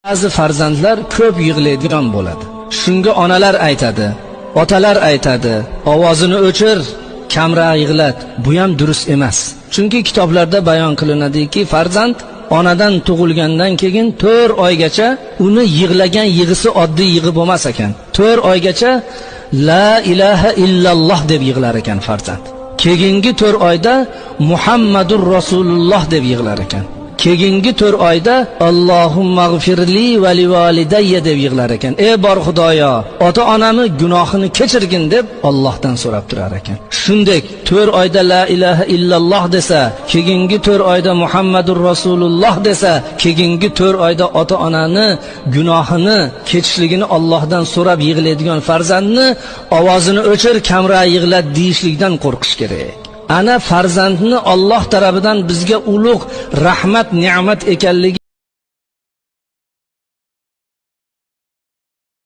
Ba'zi farzandlar ko'p yig'laydigan bo'ladi. Shunga onalar aytadi, otalar aytadi, ovozini o'chir, kamroq yig'lat. Bu ham durust emas. Chunki kitoblarda bayon qilinadiki, farzand onadan tug'ilgandan keyin 4 oygacha uni yig'lagan yig'isi oddiy yig'i bo'lmas ekan. 4 oygacha la ilaha illalloh deb yig'lar ekan farzand. Keyingi 4 oyda Muhammadur Rasululloh deb yig'lar ekan. Keyingi 4 oyda Allohummag'firli va livalidayya deb yig'lar ekan. Ey bor Xudoyo, ota-onamni gunohini kechirgin deb Allohdan so'rab turar ekan. Shunday 4 oyda la ilaha illalloh desa, keyingi 4 oyda Muhammadur Rasululloh desa, keyingi 4 oyda ota-onani gunohini kechishligini Allohdan so'rab yig'laydigan farzandni ovozini o'chir, kamroq yig'lat deyishlikdan qo'rqish kerak. Ana farzandni Alloh tarafidan bizga ulug' rahmat, ne'mat ekanligi